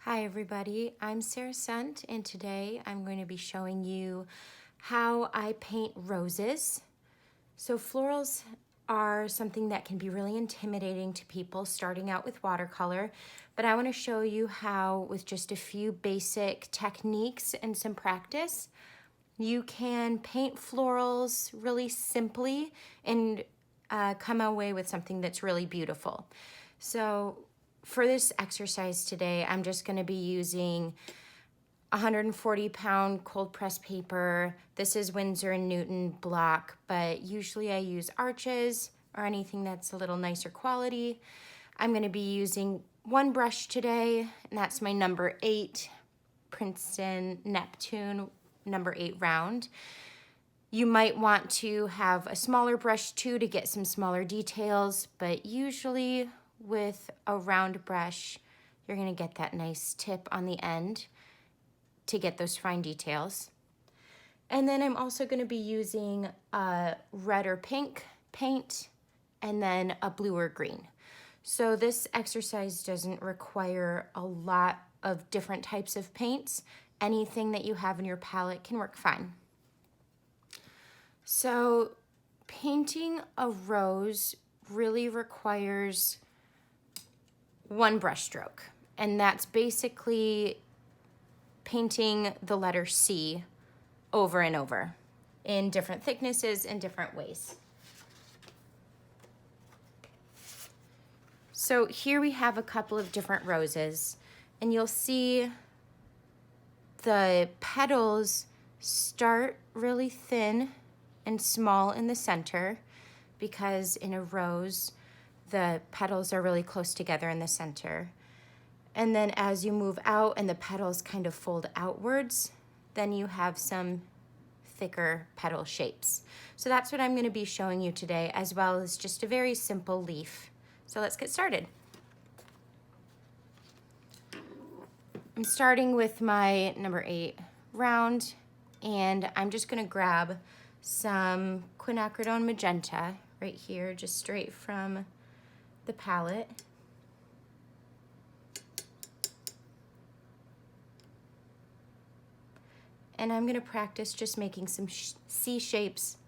Hi everybody, I'm Sarah Sunt and today I'm going to be showing you how I paint roses. So florals are something that can be really intimidating to people starting out with watercolor, but I want to show you how with just a few basic techniques and some practice, you can paint florals really simply and come away with something that's really beautiful. So for this exercise today, I'm just going to be using 140-pound cold press paper. This is Winsor & Newton block, but usually I use Arches or anything that's a little nicer quality. I'm going to be using one brush today, and that's my number 8 Princeton Neptune number 8 round. You might want to have a smaller brush too to get some smaller details, but usually with a round brush, you're going to get that nice tip on the end to get those fine details. And then I'm also going to be using a red or pink paint and then a blue or green. So this exercise doesn't require a lot of different types of paints. Anything that you have in your palette can work fine. So painting a rose really requires one brush stroke, and that's basically painting the letter C over and over in different thicknesses and different ways. So here we have a couple of different roses, and you'll see the petals start really thin and small in the center because in a rose, the petals are really close together in the center. And then as you move out and the petals kind of fold outwards, then you have some thicker petal shapes. So that's what I'm going to be showing you today, as well as just a very simple leaf. So let's get started. I'm starting with my number 8 round, and I'm just going to grab some Quinacridone Magenta right here, just straight from the palette. And I'm going to practice just making some C shapes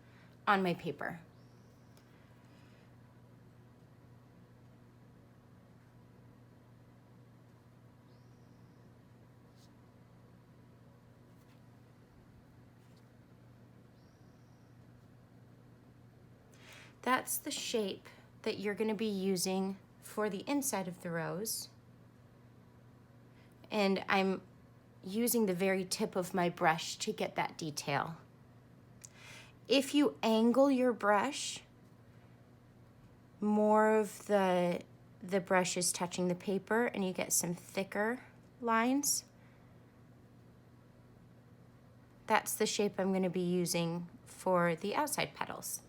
on my paper. That's the shape that you're going to be using for the inside of the rose. And I'm using the very tip of my brush to get that detail. If you angle your brush, more of the brush is touching the paper and you get some thicker lines. That's the shape I'm going to be using for the outside petals.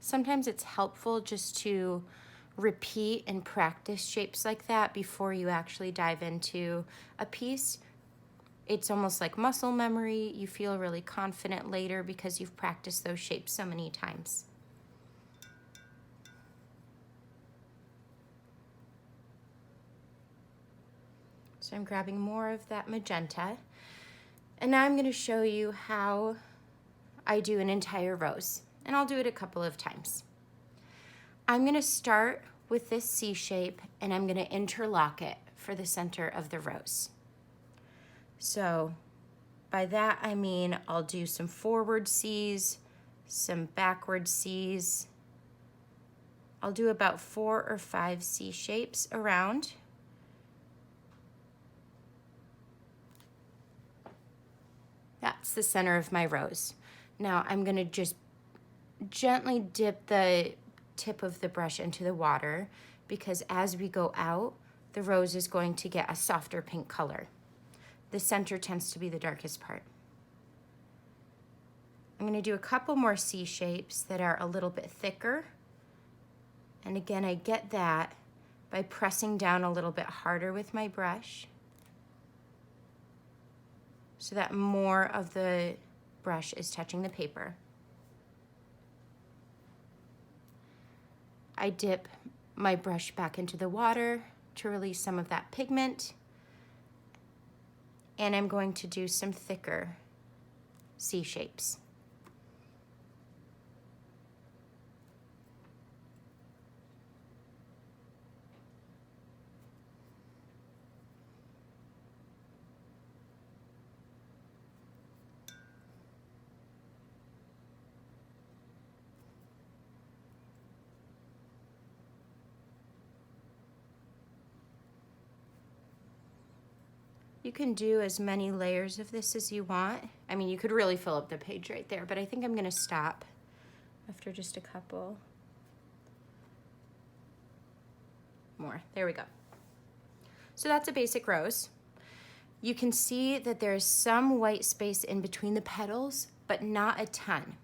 Sometimes it's helpful just to repeat and practice shapes like that before you actually dive into a piece. It's almost like muscle memory. You feel really confident later because you've practiced those shapes so many times. So I'm grabbing more of that magenta, and now I'm going to show you how I do an entire rose, and I'll do it a couple of times. I'm going to start with this C shape, and I'm going to interlock it for the center of the rose. So by that I mean I'll do some forward C's, some backward C's. I'll do about 4 or 5 C shapes around. That's the center of my rose. Now I'm going to just gently dip the tip of the brush into the water because as we go out, the rose is going to get a softer pink color. The center tends to be the darkest part. I'm going to do a couple more C shapes that are a little bit thicker. And again, I get that by pressing down a little bit harder with my brush so that more of the brush is touching the paper. I dip my brush back into the water to release some of that pigment. And I'm going to do some thicker C shapes. You can do as many layers of this as you want. I mean, you could really fill up the page right there, but I think I'm gonna stop after just a couple more. There we go. So that's a basic rose. You can see that there's some white space in between the petals, but not a ton.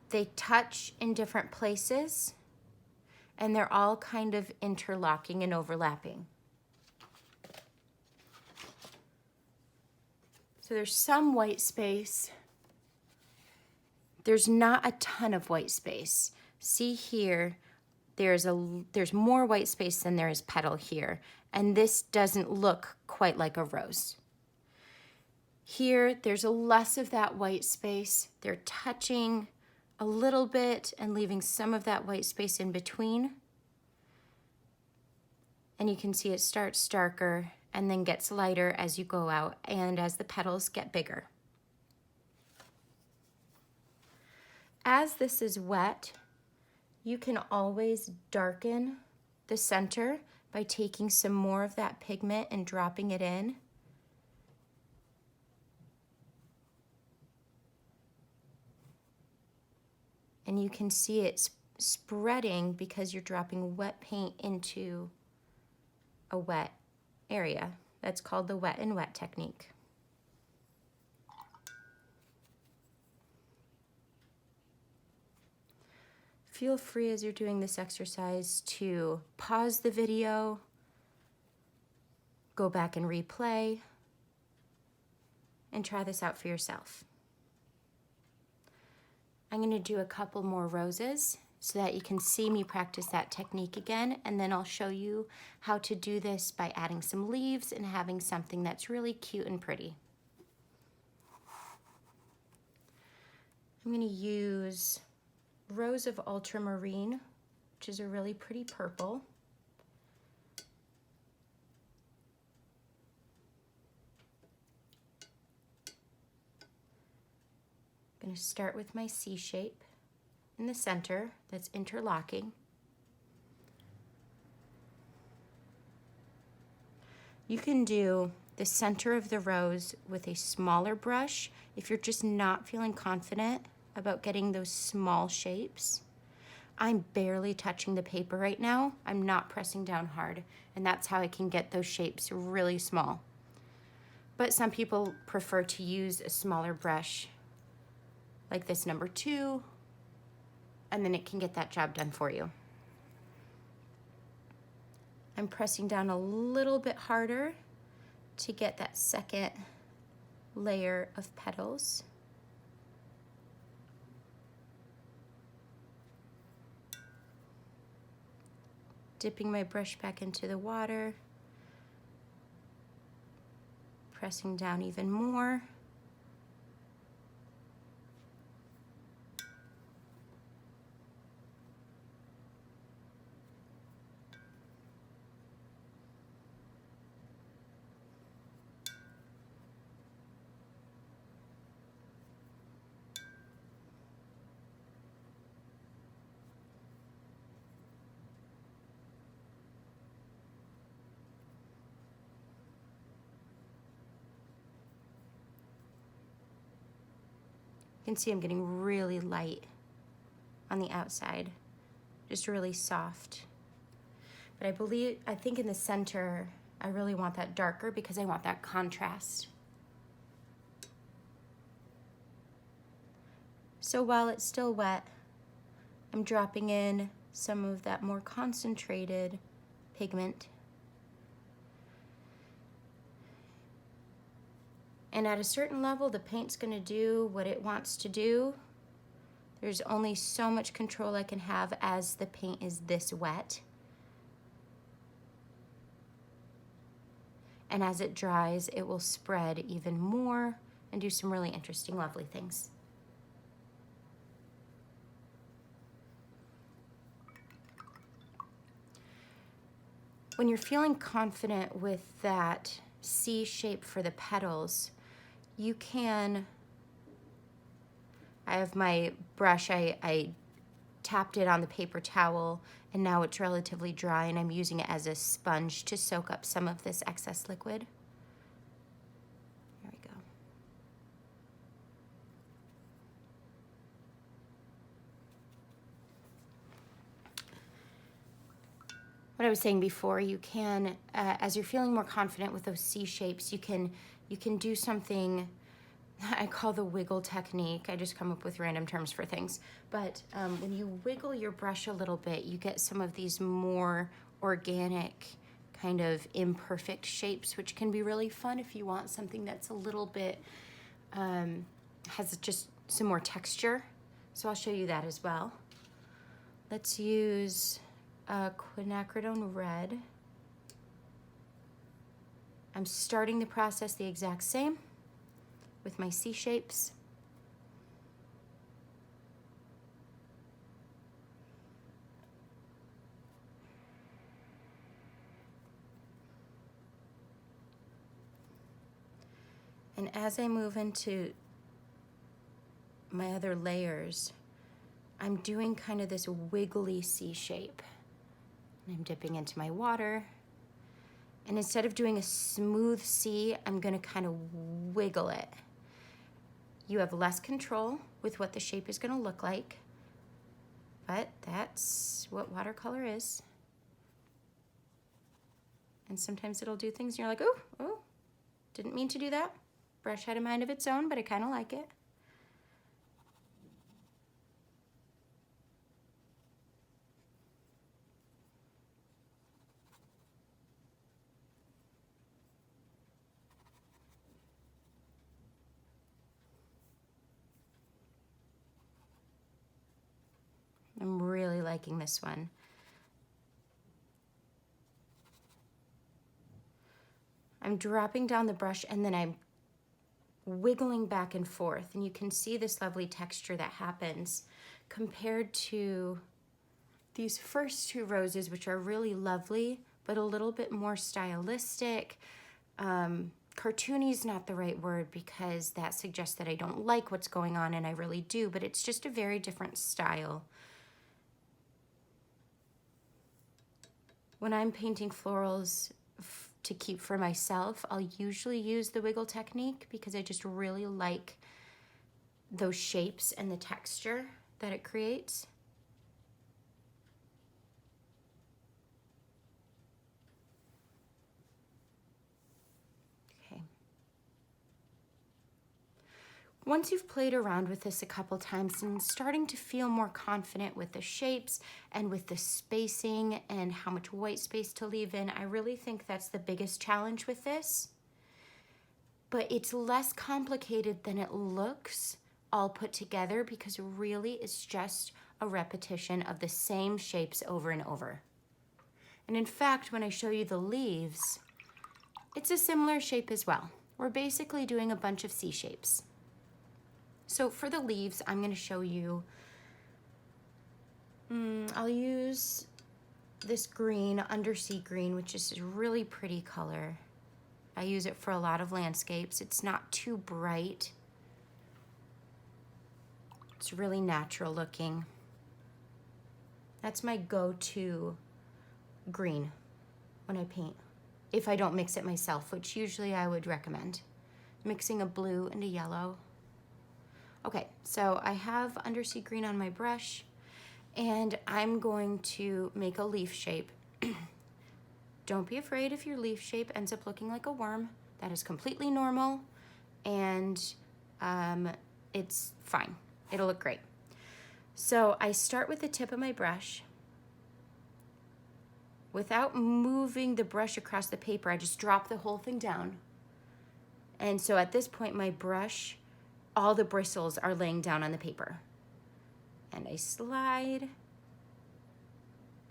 They touch in different places, and they're all kind of interlocking and overlapping. So there's some white space. There's not a ton of white space. See here, there's more white space than there is petal here, and this doesn't look quite like a rose. Here, there's less of that white space. They're touching a little bit and leaving some of that white space in between. And you can see it starts darker and then gets lighter as you go out and as the petals get bigger. As this is wet, you can always darken the center by taking some more of that pigment and dropping it in. And you can see it's spreading because you're dropping wet paint into a wet area. That's called the wet and wet technique. Feel free as you're doing this exercise to pause the video, go back and replay, and try this out for yourself. I'm going to do a couple more roses so that you can see me practice that technique again, and then I'll show you how to do this by adding some leaves and having something that's really cute and pretty. I'm going to use Rose of Ultramarine, which is a really pretty purple. I'm going to start with my C shape in the center that's interlocking. You can do the center of the rose with a smaller brush if you're just not feeling confident about getting those small shapes. I'm barely touching the paper right now. I'm not pressing down hard, and that's how I can get those shapes really small. But some people prefer to use a smaller brush like this number 2, and then it can get that job done for you. I'm pressing down a little bit harder to get that second layer of petals. Dipping my brush back into the water, pressing down even more. You can see I'm getting really light on the outside, just really soft. But I think in the center, I really want that darker because I want that contrast. So while it's still wet, I'm dropping in some of that more concentrated pigment. And at a certain level, the paint's gonna do what it wants to do. There's only so much control I can have as the paint is this wet. And as it dries, it will spread even more and do some really interesting, lovely things. When you're feeling confident with that C shape for the petals, you can, I have my brush, I tapped it on the paper towel, and now it's relatively dry, and I'm using it as a sponge to soak up some of this excess liquid. There we go. What I was saying before, you can, as you're feeling more confident with those C shapes, you can do something I call the wiggle technique. I just come up with random terms for things. But when you wiggle your brush a little bit, you get some of these more organic, kind of imperfect shapes, which can be really fun if you want something that's a little bit, has just some more texture. So I'll show you that as well. Let's use Quinacridone Red. I'm starting the process the exact same with my C shapes. And as I move into my other layers, I'm doing kind of this wiggly C shape. And I'm dipping into my water. And instead of doing a smooth C, I'm gonna kind of wiggle it. You have less control with what the shape is gonna look like, but that's what watercolor is. And sometimes it'll do things and you're like, oh, didn't mean to do that. Brush had a mind of its own, but I kind of like it. I'm really liking this one. I'm dropping down the brush and then I'm wiggling back and forth, and you can see this lovely texture that happens compared to these first two roses, which are really lovely, but a little bit more stylistic. Cartoony is not the right word because that suggests that I don't like what's going on, and I really do, but it's just a very different style. When I'm painting florals to keep for myself, I'll usually use the wiggle technique because I just really like those shapes and the texture that it creates. Okay. Once you've played around with this a couple times and starting to feel more confident with the shapes and with the spacing and how much white space to leave in, I really think that's the biggest challenge with this. But it's less complicated than it looks all put together because really it's just a repetition of the same shapes over and over. And in fact, when I show you the leaves, it's a similar shape as well. We're basically doing a bunch of C shapes. So for the leaves, I'm going to show you, I'll use this green, Undersea Green, which is a really pretty color. I use it for a lot of landscapes. It's not too bright. It's really natural looking. That's my go-to green when I paint, if I don't mix it myself, which usually I would recommend. Mixing a blue and a yellow. Okay, so I have Undersea Green on my brush, and I'm going to make a leaf shape. Don't be afraid if your leaf shape ends up looking like a worm. That is completely normal, and it's fine. It'll look great. So I start with the tip of my brush. Without moving the brush across the paper, I just drop the whole thing down. And so at this point, my brush, all the bristles are laying down on the paper. And I slide,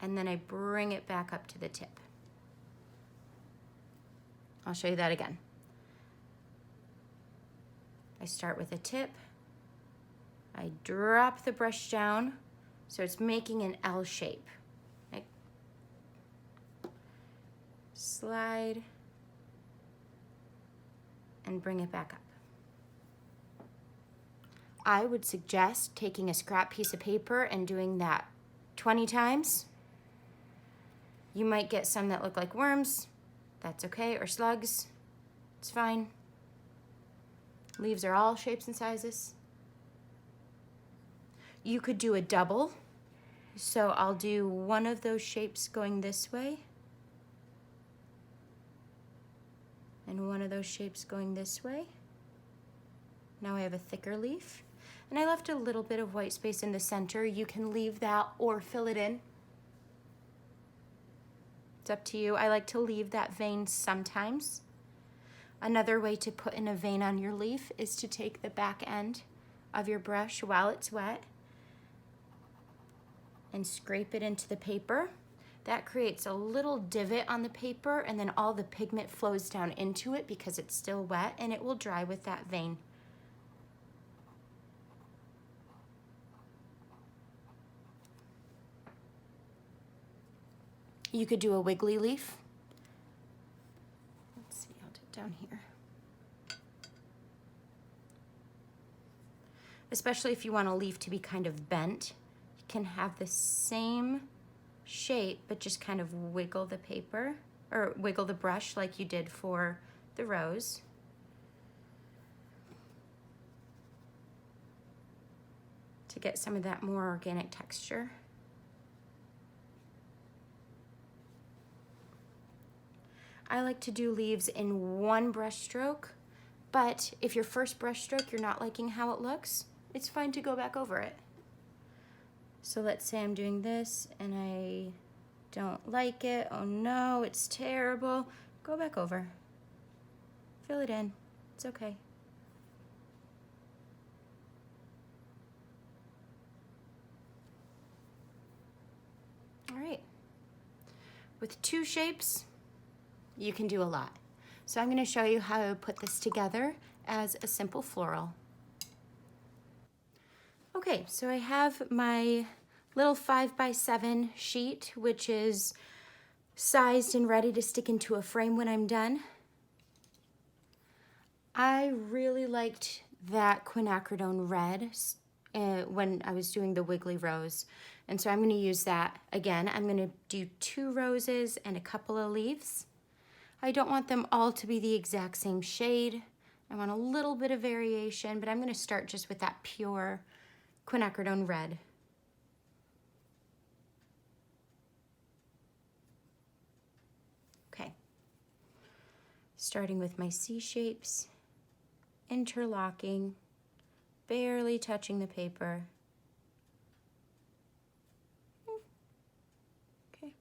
and then I bring it back up to the tip. I'll show you that again. I start with a tip. I drop the brush down so it's making an L shape. I slide and bring it back up. I would suggest taking a scrap piece of paper and doing that 20 times. You might get some that look like worms. That's okay, or slugs. It's fine. Leaves are all shapes and sizes. You could do a double. So I'll do one of those shapes going this way, and one of those shapes going this way. Now I have a thicker leaf. And I left a little bit of white space in the center. You can leave that or fill it in. It's up to you. I like to leave that vein sometimes. Another way to put in a vein on your leaf is to take the back end of your brush while it's wet and scrape it into the paper. That creates a little divot on the paper, and then all the pigment flows down into it because it's still wet, and it will dry with that vein. You could do a wiggly leaf. Let's see, I'll do it down here. Especially if you want a leaf to be kind of bent, you can have the same shape, but just kind of wiggle the paper, or wiggle the brush like you did for the rose. To get some of that more organic texture. I like to do leaves in one brush stroke, but if your first brush stroke you're not liking how it looks, it's fine to go back over it. So let's say I'm doing this and I don't like it. Oh no, it's terrible. Go back over. Fill it in. It's okay. All right. With two shapes, you can do a lot. So I'm going to show you how to put this together as a simple floral. Okay, so I have my little 5x7 sheet, which is sized and ready to stick into a frame when I'm done. I really liked that Quinacridone Red when I was doing the wiggly rose. And so I'm going to use that again. I'm going to do 2 roses and a couple of leaves. I don't want them all to be the exact same shade. I want a little bit of variation, but I'm going to start just with that pure Quinacridone Red. Okay. Starting with my C shapes, interlocking, barely touching the paper. Okay.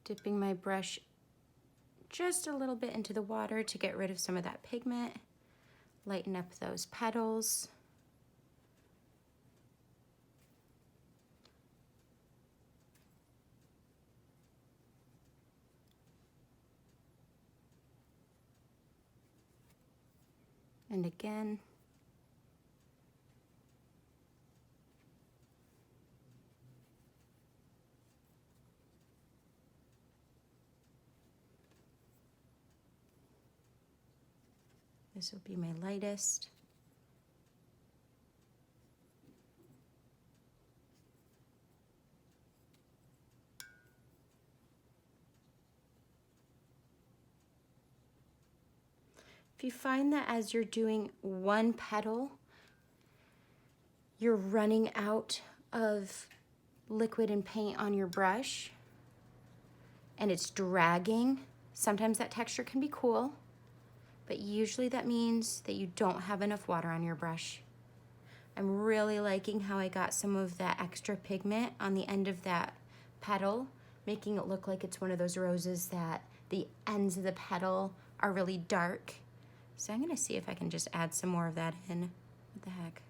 Dipping my brush just a little bit into the water to get rid of some of that pigment, lighten up those petals. And again. This will be my lightest. If you find that as you're doing one petal, you're running out of liquid and paint on your brush and it's dragging, sometimes that texture can be cool, but usually that means that you don't have enough water on your brush. I'm really liking how I got some of that extra pigment on the end of that petal, making it look like it's one of those roses that the ends of the petal are really dark. So I'm gonna see if I can just add some more of that in. What the heck?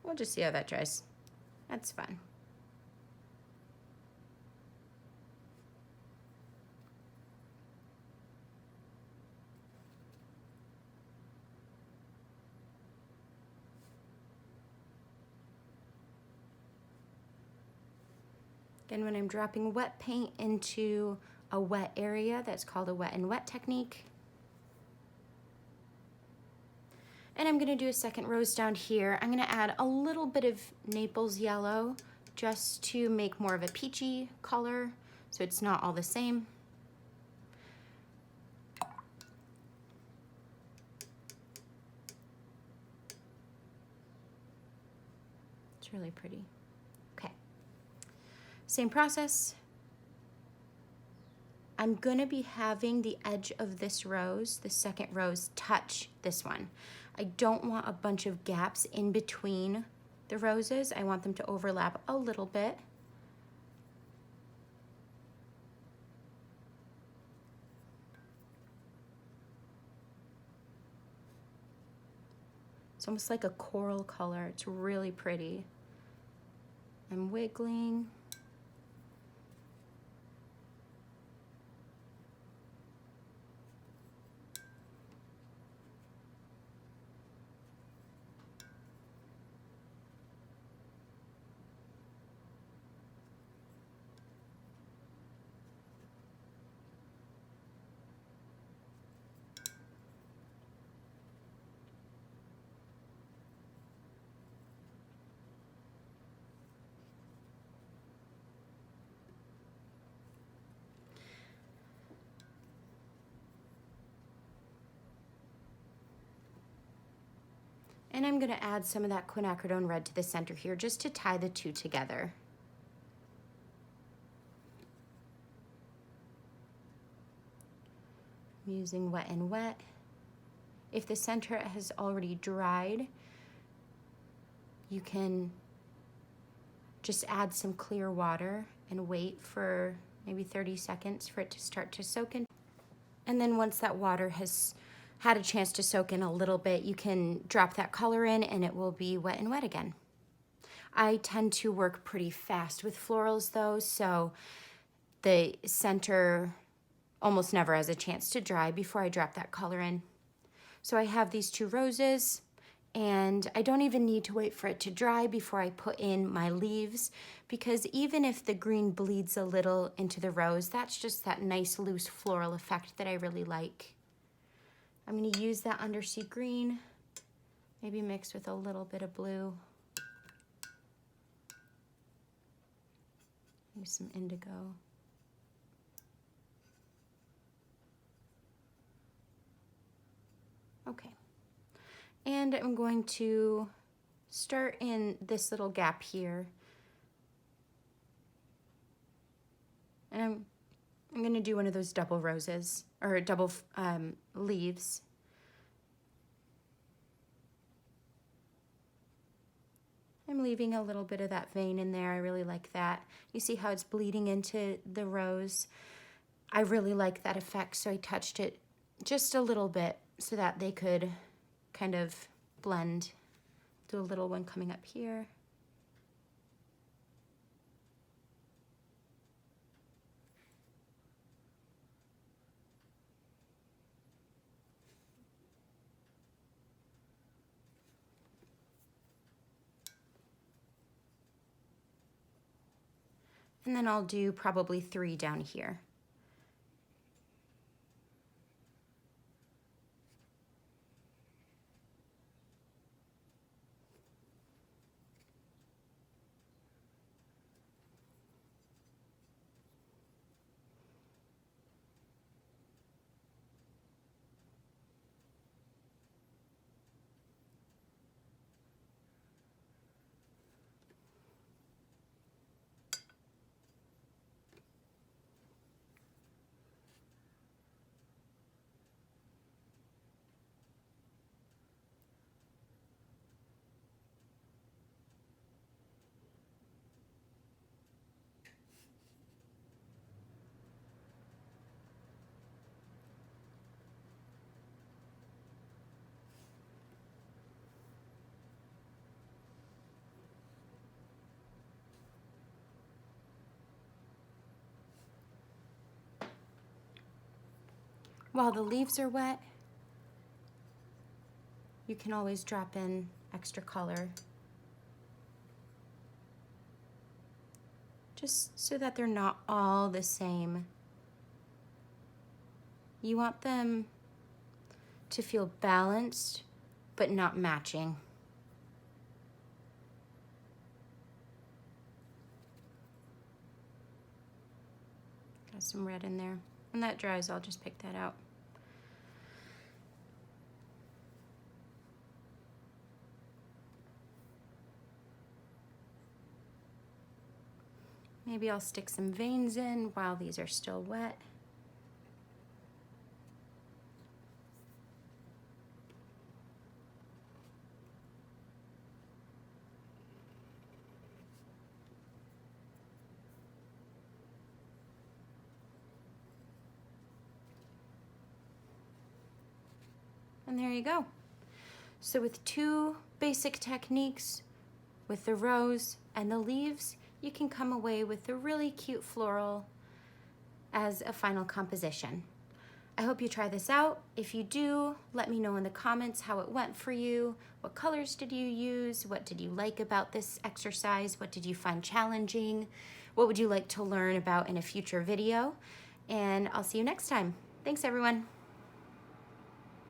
We'll just see how that dries. That's fun. Again, when I'm dropping wet paint into a wet area, that's called a wet and wet technique. And I'm gonna do a second rose down here. I'm gonna add a little bit of Naples Yellow just to make more of a peachy color, so it's not all the same. It's really pretty. Okay, same process. I'm gonna be having the edge of this rose, the second rose, touch this one. I don't want a bunch of gaps in between the roses. I want them to overlap a little bit. It's almost like a coral color. It's really pretty. I'm wiggling. And I'm gonna add some of that Quinacridone Red to the center here just to tie the two together. I'm using wet and wet. If the center has already dried, you can just add some clear water and wait for maybe 30 seconds for it to start to soak in. And then once that water has had a chance to soak in a little bit, you can drop that color in and it will be wet and wet again. I tend to work pretty fast with florals though, so the center almost never has a chance to dry before I drop that color in. So I have these two roses, and I don't even need to wait for it to dry before I put in my leaves, because even if the green bleeds a little into the rose, that's just that nice loose floral effect that I really like. I'm gonna use that Undersea Green, maybe mixed with a little bit of blue. Use some Indigo. Okay. And I'm going to start in this little gap here. And I'm going to do one of those double roses, or double leaves. I'm leaving a little bit of that vein in there. I really like that. You see how it's bleeding into the rose? I really like that effect, so I touched it just a little bit so that they could kind of blend. Do a little one coming up here. And then I'll do probably 3 down here. While the leaves are wet, you can always drop in extra color, just so that they're not all the same. You want them to feel balanced, but not matching. Got some red in there. When that dries, I'll just pick that out. Maybe I'll stick some veins in while these are still wet. And there you go. So with two basic techniques, with the rose and the leaves, you can come away with a really cute floral as a final composition. I hope you try this out. If you do, let me know in the comments how it went for you. What colors did you use? What did you like about this exercise? What did you find challenging? What would you like to learn about in a future video? And I'll see you next time. Thanks, everyone.